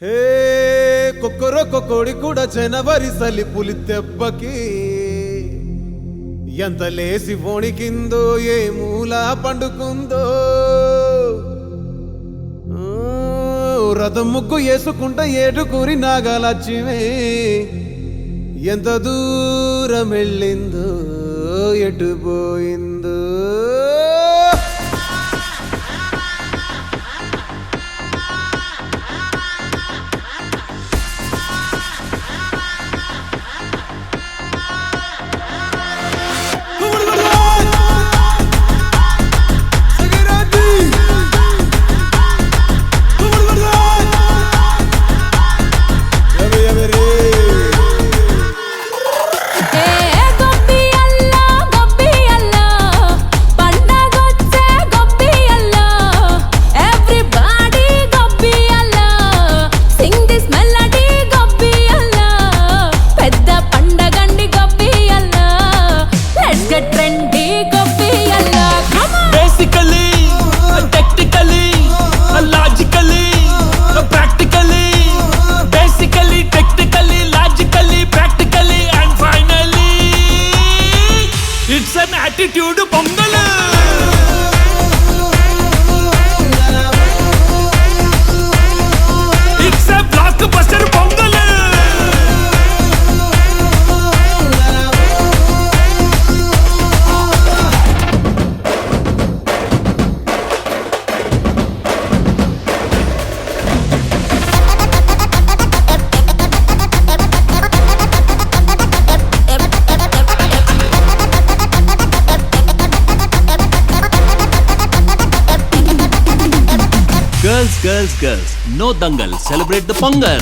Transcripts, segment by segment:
హే కొక్కరొక్క కోడి కూడా జనవరి సలి పులి దెబ్బకి ఎంత లేసి వణికిందో ఏ మూల పండుకుందో రథం ముగ్గు వేసుకుంట ఏటుకూరి నాగలచ్చిమే ఎంత దూరం వెళ్ళిందో ఎటు పోయిందో attitude pongal it's a block buster pongal Girls, no dangal, celebrate the Pongal.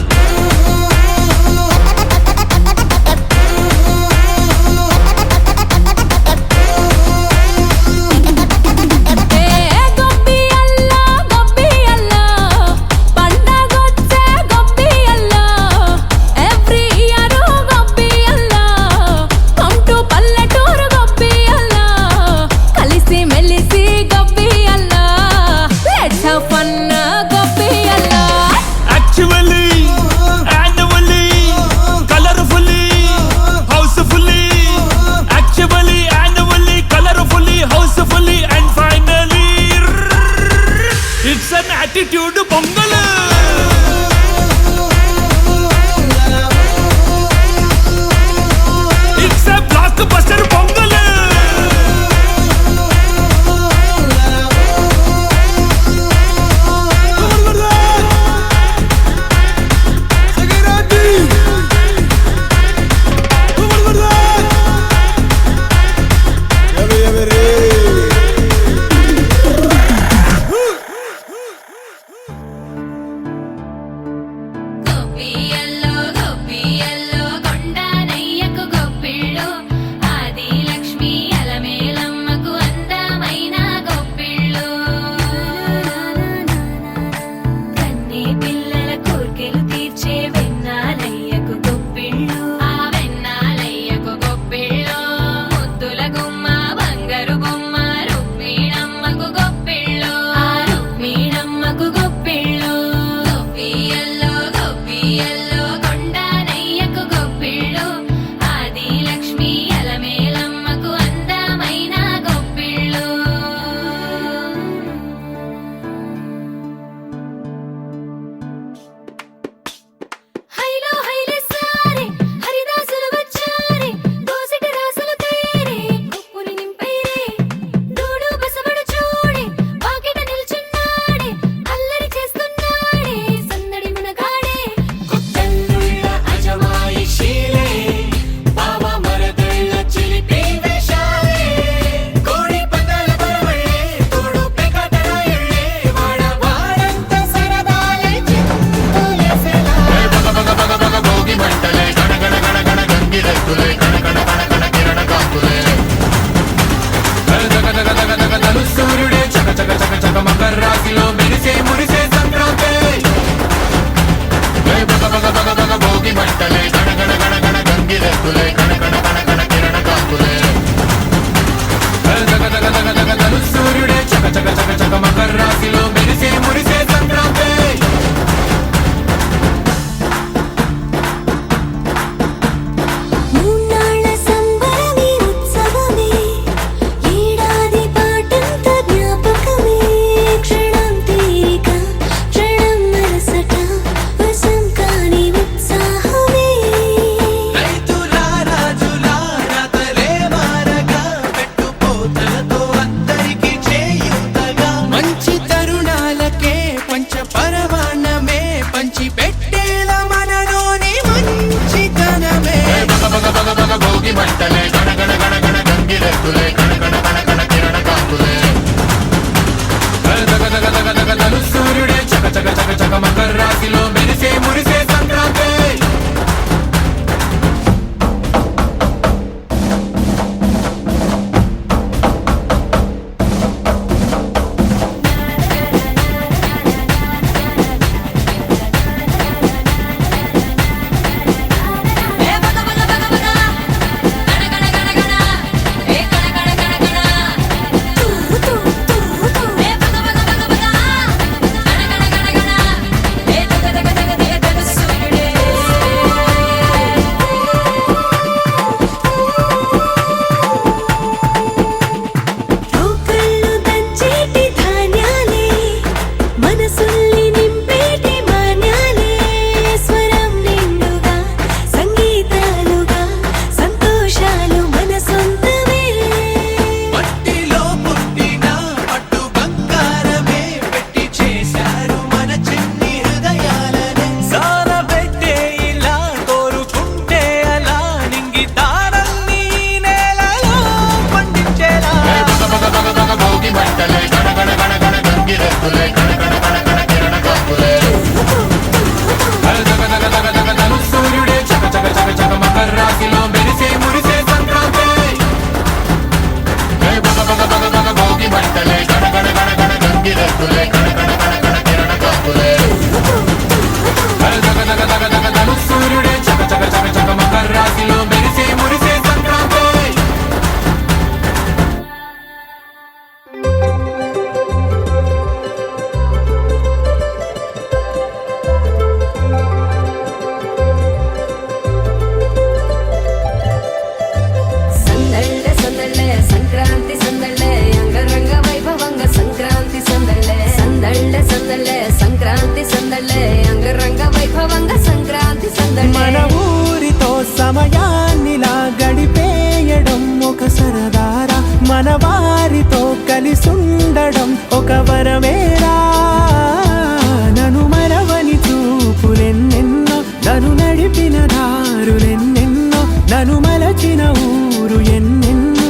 నన్ను నడిపిన దారులెన్నెన్నో నన్ను మలచిన ఊరు ఎన్నెన్నో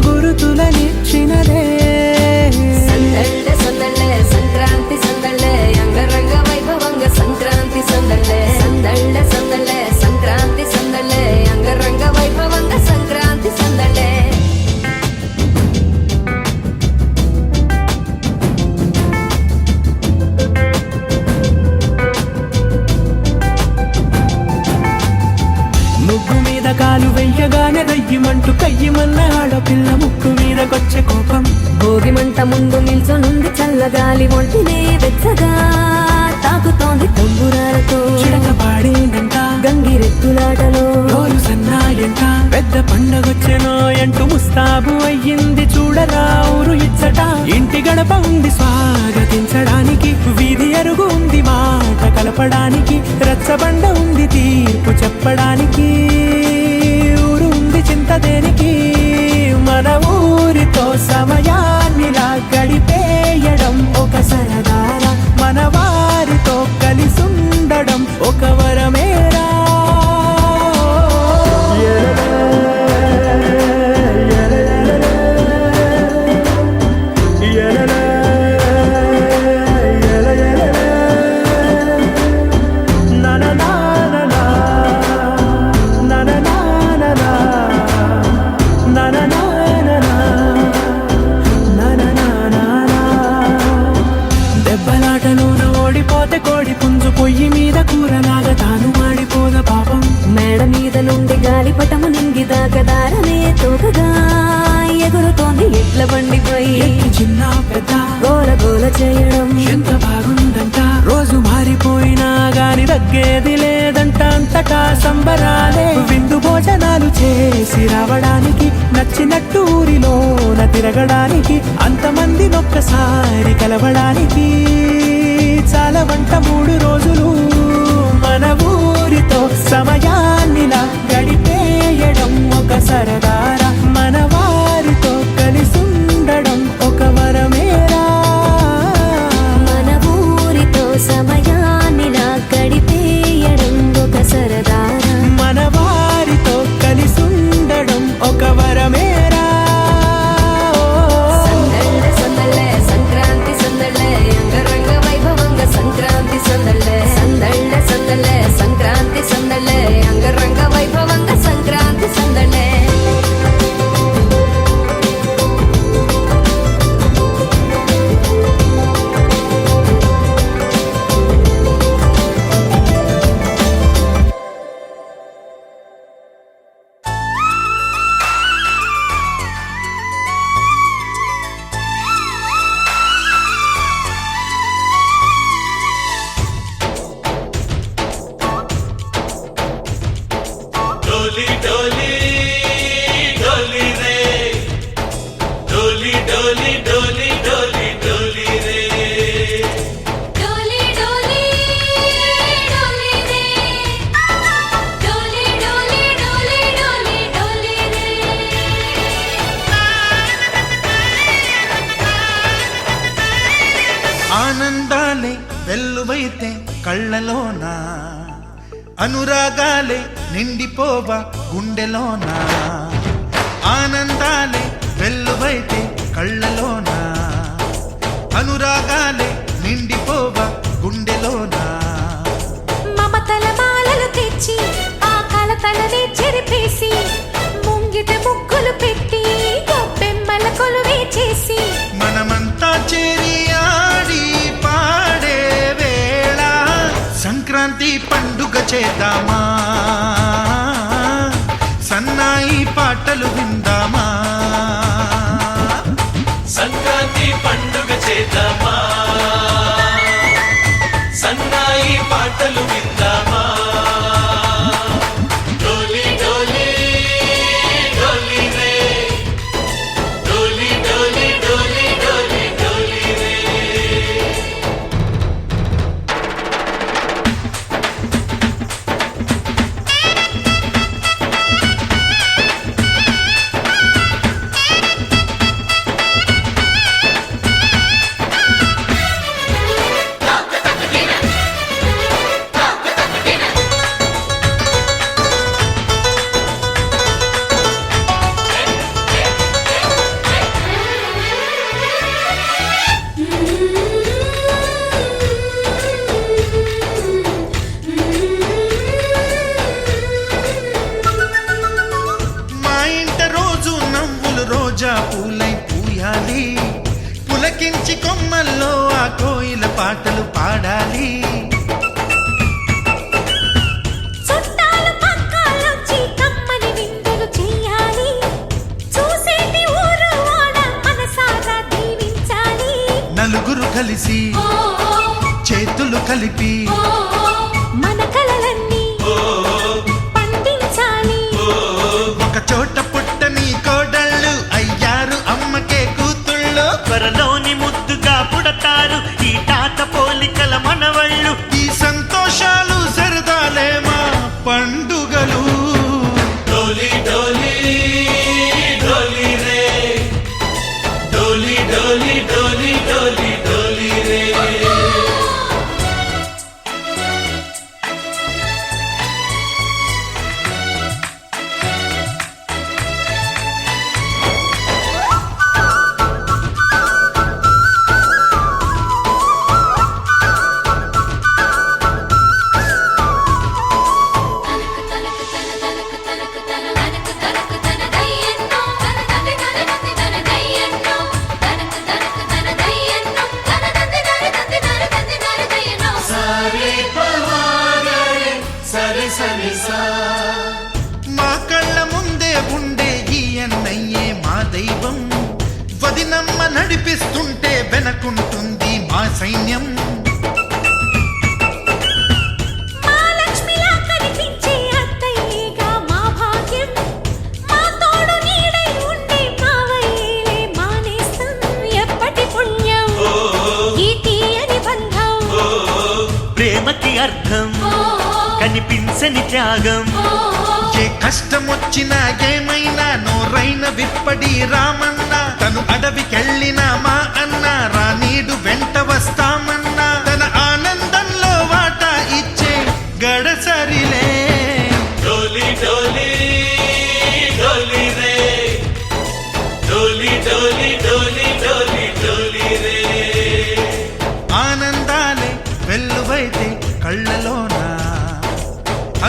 గురుతులనిచ్చినదే సందళ్ళే సందళ్ళే సంక్రాంతి సందళ్ళే అంగరంగ వైభవంగ సంక్రాంతి సందళ్ళే సందళ్ళే సందళ్ళే సంక్రాంతి సందళ్ళే అంగరంగ వైభవంగ సంక్రాంతి సందళ్ళే ముగ్గు మీద కాలు వెయ్యగానే రయ్యమంటూ కయ్యమన్న ఆడపిల్ల ముక్కు మీదకొచ్చే కోపం భోగి మంట ముందు నిల్చొనుంది చల్లగాలి ఒంటినే వెచ్చగా తాకుతోంది తంబురాలతో చిడక పాడేనంట గంగిరెద్దులాటలో రోజు సన్నాయంట పెద్ద పండగొచ్చెనో ఎంటూ ముస్తాబు అయ్యింది చూడరా ఊరు ఇచ్చట ఇంటి గడప ఉంది స్వాగతించడానికి వీధి అరుగు ఉంది మాట కలపడానికి రచ్చబండ ఉంది తీర్పు చెప్పడానికి ఊరు ఉంది చింత దేనికి మన ఊరితో సమయాన్నిలా గడిపేయడం ఒక సరదారా మన వారితో కలిసుండడం ఒక వరమేరా దెబ్బలాటలోన ఓడిపోతే కోడి పుంజు పొయ్యి మీద కూరలాగా తాను మాడిపోద పాపం మేడ మీద నుండి గాలిపటము నింగి దాకదారనే తోకగా ఎగురుతోంది ఎట్ల బండిపై చిన్న పెద్ద గోల గోల చేయడం ఎంత బాగుందంట రోజు మారిపోయినా గాని తగ్గేది లేదంట అంతటా సంబరాలే విందు భోజనాలు చేసి రావడానికి నచ్చినట్టు ఊరిలోన తిరగడానికి అంతమంది ఒక్కసారి కలవడానికి చాలా వంట 3 రోజులు మన ఊరితో సమయాన్నిలా గడిపేయడం ఒక సరదారా మన వారితో కలిసుండడం ఒక వరమేరా మన ఊరితో సమయాన్నిలా గడిపేయడం ఒక సరదారా మన వారితో కలిసుండడం ఒక వరమేరా సందళ్ళే సందళ్ళే సంక్రాంతి సందళ్ళే అంగరంగ వైభవంగ సంక్రాంతి సందళ్ళే సందళ్ళే సందళ్ళే సంక్రాంతి సందళ్ళే అంగరంగ వైభవంగ సంక్రాంతి సందళ్ళే डोली डोली डोली रे डोली डोली डोली डोली डोली रे डोली डोली डोली रे डोली डोली डोली डोली डोली रे ఆనందాలే వెల్లువైతే కళ్ళలోన అనురాగాలే నిండిపోవా గుండెలోన ఆనందాలే వెల్లువైతే కళ్ళలోన అనురాగాలే నిండిపోవా గుండెలోన మమతల మాలలు తెచ్చి ఆ కలతలనే చెరిపేసి ముంగిట ముగ్గులు పెట్టి గొప్పెమ్మల కొలువే చేసి మనమంతా చేరి ఆడి పాడే వేళ సంక్రాంతి పండుగ చేద్దామా సన్నాయి పాటలు విందామా సంక్రాంతి పండుగ చేద్దామా సన్నాయి పాటలు విందామా డోలి డోలి డోలి రే డోలి డోలి డోలి డోలి డోలి రే పోలికల మనవళ్ళు ఈ సంతోషాలు సరదాలే మా పండుగలు డోలి డోలి డోలి రే డోలి డోలి డోలి డోలి డోలి రే సరి సరి సా మా కళ్ళ ముందే ఉండే ఈ అన్నయ్యే మా దైవం వదినమ్మ నడిపిస్తుంటే వెనకుంటుంది మా సైన్యం మహాలక్ష్మిలా కనిపించే అత్తయ్యేగా మా భాగ్యం మా తోడు నీడై ఉండే మావయ్యేలే మానేస్తం ఎప్పటి పుణ్యం ఈ తీయని బంధం ప్రేమకి అర్థం కనిపించని త్యాగం ఏ కష్టం వచ్చినా ఏమైనా నోరైన విప్పడి రామన్నా తను అడవికెళ్ళినా మా అన్న రానీడు వెంట వస్తామన్నా తన ఆనందంలో వాటా ఇచ్చే గడసరిలే డోలి డోలి డోలి రే డోలి డోలి డోలి డోలి డోలి రే ఆనందాలే వెల్లువైతే కళ్ళలోనా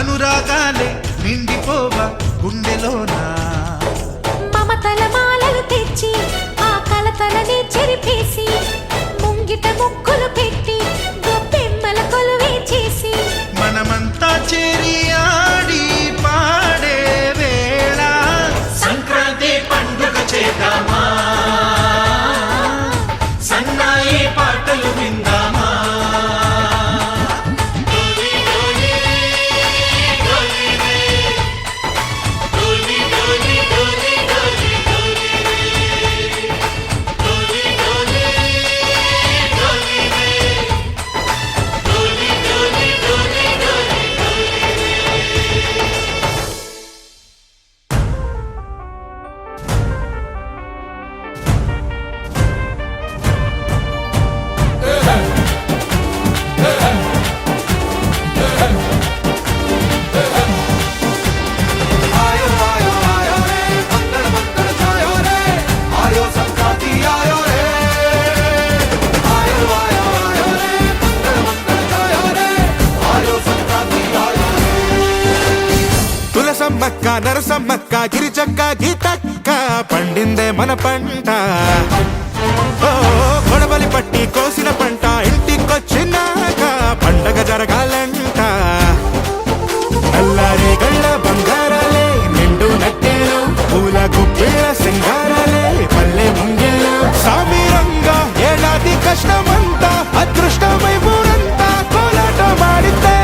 అనురాగాలే నిండిపోవా గుండెలోనా మమతల మాలలు తెచ్చి ఆ కలతలని చెరిపేసి ముంగిట ముక్కులు పెట్టి గొప్పెమ్మల కొలువే చేసి మనమంతా చేరి ఆడి పాడే వేళ సంక్రాంతి పండుగ చేద్దామా సన్నాయి పాటలు విందామా డోలి డోలి డోలి రే డోలి డోలి డోలి డోలి డోలి రే డోలి డోలి డోలి రే డోలి డోలి డోలి డోలి డోలి తులసమ్మక్క నరసమ్మక్క గిరిచక్క గీతక్క పండిందే మన పంట ఓ గొడవలి పట్టి కోసిన పంట ఇంటికొచ్చినాక పండగ జరగాలంట నల్లారే గళ్ళ బంగారాలే నిండు నట్టేలు పూల గుప్పిళ్ళ సింగారాలే పల్లె ముంగిళ్ళు సామీరంగా ఏడాది కష్టమంతా అదృష్టమై ఊరంతా కోలాట మాడితే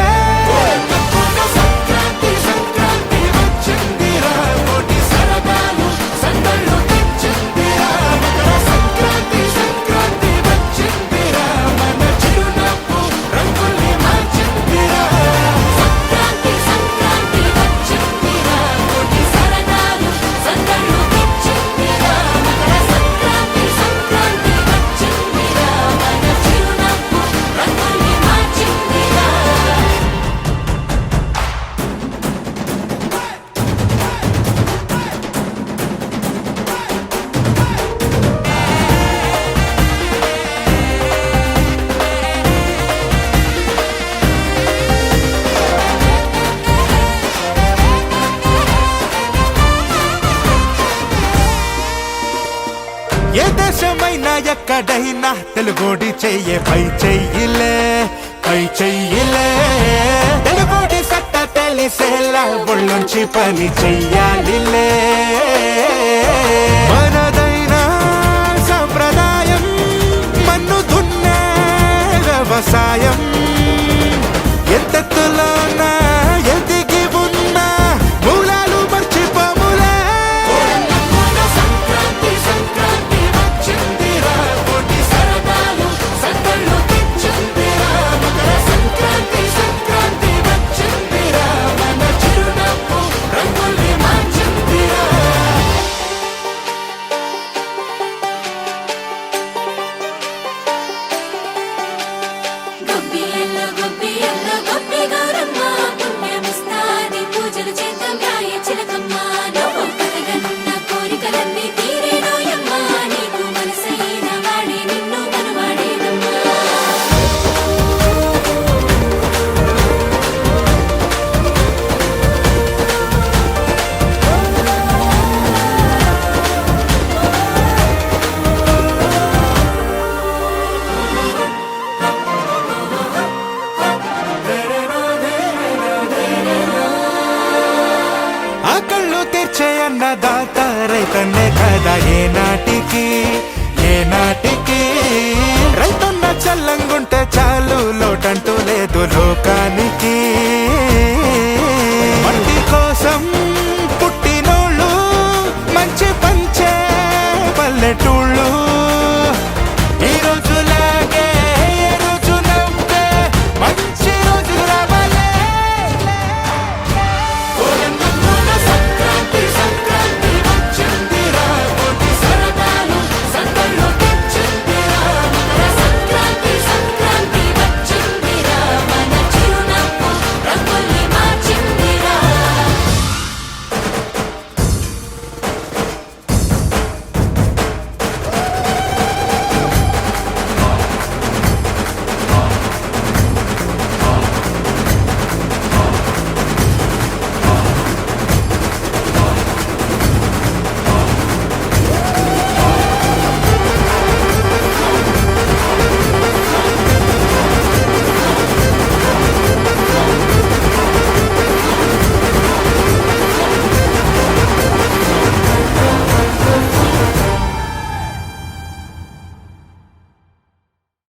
ఏ దేశమైనా ఎక్కడైనా తెలుగోడి చెయ్యే పై చెయ్యిలే పై చెయ్యిలే తెలుగోడి సట్ట తెలిసేలా ఒళ్ళొంచి పని చెయ్యాలిలే మనదైన సంప్రదాయం మన్ను దున్నే వ్యవసాయం ఎంతెత్తులోన ఎదిగి ఉన్న మూలాలు మర్చిపోములే సంక్రాంతి సంక్రాంతి వచ్చిందిరా కోటి సరదాలు సందళ్ళు తెచ్చిందిరా రైతన్నే కదా ఏనాటి